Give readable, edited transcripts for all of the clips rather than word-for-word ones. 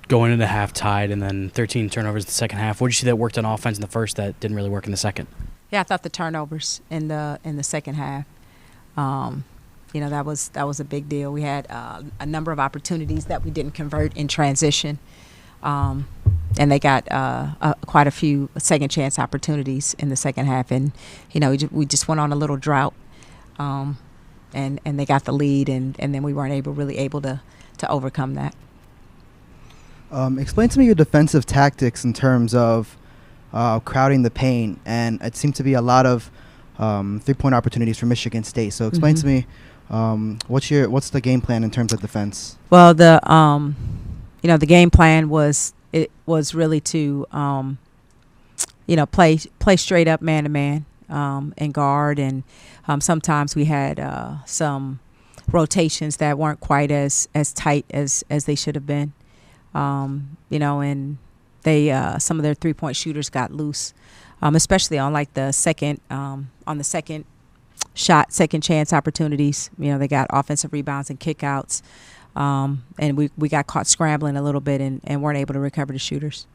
going into half tied and then 13 turnovers in the second half. What did you see that worked on offense in the first that didn't really work in the second? Yeah, I thought the turnovers in the second half, that was a big deal. We had a number of opportunities that we didn't convert in transition, and they got quite a few second chance opportunities in the second half. And we just went on a little drought, and they got the lead, and then we weren't really able to overcome that. Explain to me your defensive tactics in terms of crowding the paint, and it seemed to be a lot of 3-point opportunities for Michigan State. So explain to me what's the game plan in terms of defense? Well, the game plan was really to play straight up man to man and guard, and sometimes we had some rotations that weren't quite as tight as they should have been. And they some of their 3-point shooters got loose, especially on the second shot, second chance opportunities. They got offensive rebounds and kickouts, and we got caught scrambling a little bit and weren't able to recover the shooters.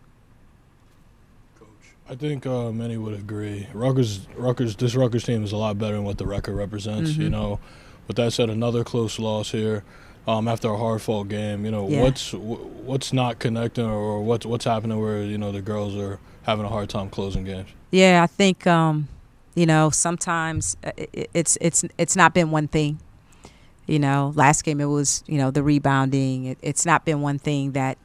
Coach, I think many would agree. This Rutgers team is a lot better than what the record represents. Mm-hmm. With that said, another close loss here. After a hard-fought game, what's not connecting, or what's happening where the girls are having a hard time closing games? Yeah, I think sometimes it's not been one thing. Last game it was the rebounding. It's not been one thing that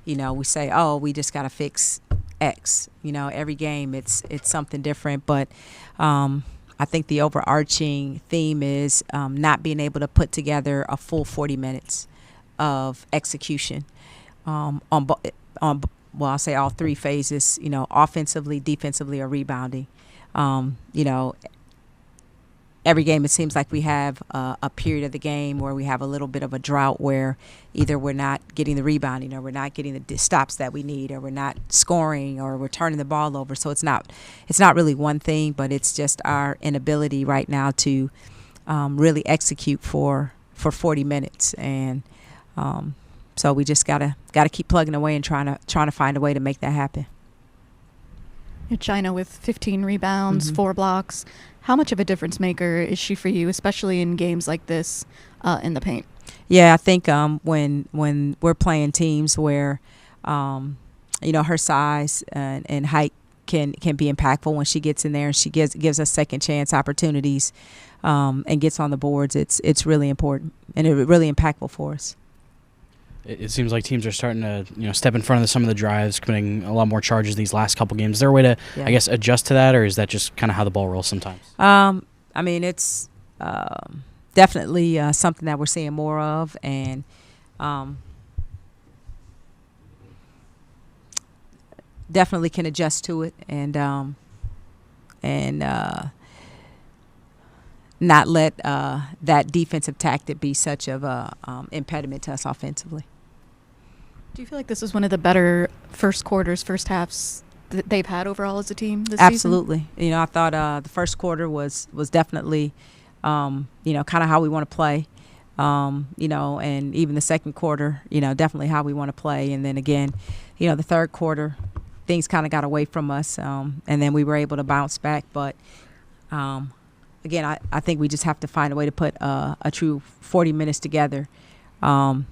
we say, oh, we just got to fix X. Every game it's something different, but I think the overarching theme is not being able to put together a full 40 minutes of execution I'll say all three phases, offensively, defensively, or rebounding. Every game it seems like we have a period of the game where we have a little bit of a drought where either we're not getting the rebounding, or we're not getting the stops that we need, or we're not scoring, or we're turning the ball over. So it's not really one thing, but it's just our inability right now to really execute for 40 minutes. And so we just gotta keep plugging away and trying to find a way to make that happen. China with 15 rebounds, Mm-hmm. 4 blocks. How much of a difference maker is she for you, especially in games like this in the paint? Yeah, I think when we're playing teams where, her size and height can be impactful when she gets in there and she gives us second chance opportunities and gets on the boards, it's really important and it's really impactful for us. It seems like teams are starting to, step in front of some of the drives, committing a lot more charges these last couple games. Is there a way to, I guess, adjust to that, or is that just kind of how the ball rolls sometimes? It's definitely something that we're seeing more of, and definitely can adjust to it, and not let that defensive tactic be such of a impediment to us offensively. Do you feel like this was one of the better first halves that they've had overall as a team this Absolutely. Season? I thought the first quarter was definitely, kind of how we want to play, and even the second quarter, definitely how we want to play. And then again, the third quarter, things kind of got away from us, and then we were able to bounce back. But again, I think we just have to find a way to put a true 40 minutes together. And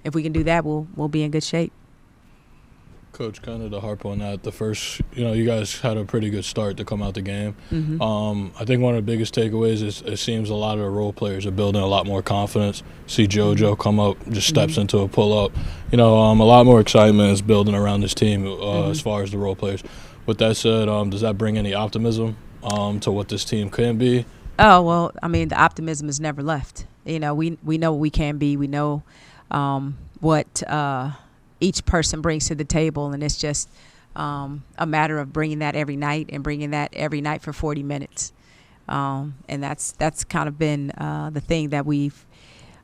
if we can do that, we'll be in good shape. Coach, kind of to harp on that, the first, you guys had a pretty good start to come out the game. Mm-hmm. I think one of the biggest takeaways is it seems a lot of the role players are building a lot more confidence. See JoJo come up, just steps into a pull-up. A lot more excitement is building around this team as far as the role players. With that said, does that bring any optimism to what this team can be? Oh, well, the optimism has never left. We know what we can be. We know what each person brings to the table, and it's just a matter of bringing that every night and bringing that every night for 40 minutes. And that's kind of been the thing that we've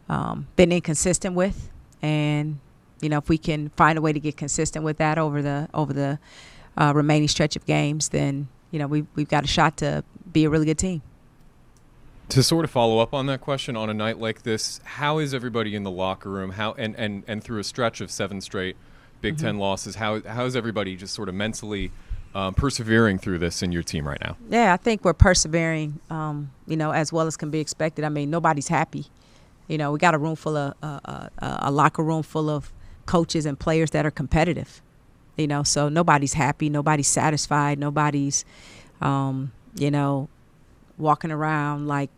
been inconsistent with. And, if we can find a way to get consistent with that over the remaining stretch of games, then, we've got a shot to be a really good team. To sort of follow up on that question, on a night like this, how is everybody in the locker room? How and through a stretch of 7 straight Big Ten losses, how is everybody just sort of mentally persevering through this in your team right now? Yeah, I think we're persevering, as well as can be expected. I mean, nobody's happy. We got a room full of a locker room full of coaches and players that are competitive. So nobody's happy, nobody's satisfied, nobody's, walking around like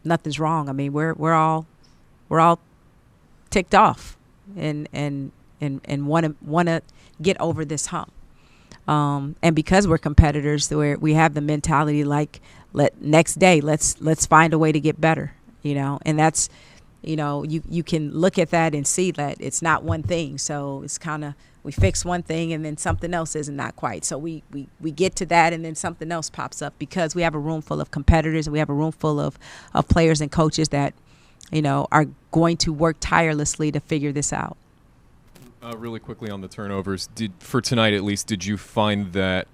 nothing's wrong. I mean, we're all ticked off and want to get over this hump. And because we're competitors, we have the mentality like, next day, let's find a way to get better. And that's, you can look at that and see that it's not one thing. So it's kind of, we fix one thing and then something else isn't not quite. So we get to that and then something else pops up because we have a room full of competitors and we have a room full of players and coaches that, are going to work tirelessly to figure this out. Really quickly on the turnovers, for tonight at least, did you find that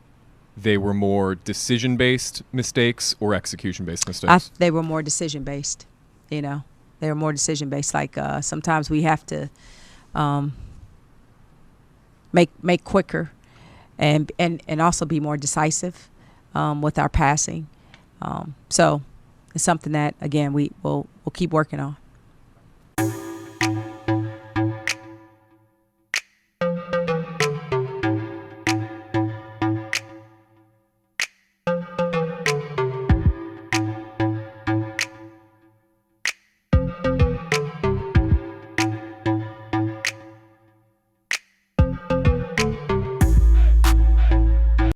they were more decision-based mistakes or execution-based mistakes? They were more decision-based. They were more decision-based. Like sometimes we have to make quicker and also be more decisive with our passing. So it's something that, again, we'll keep working on.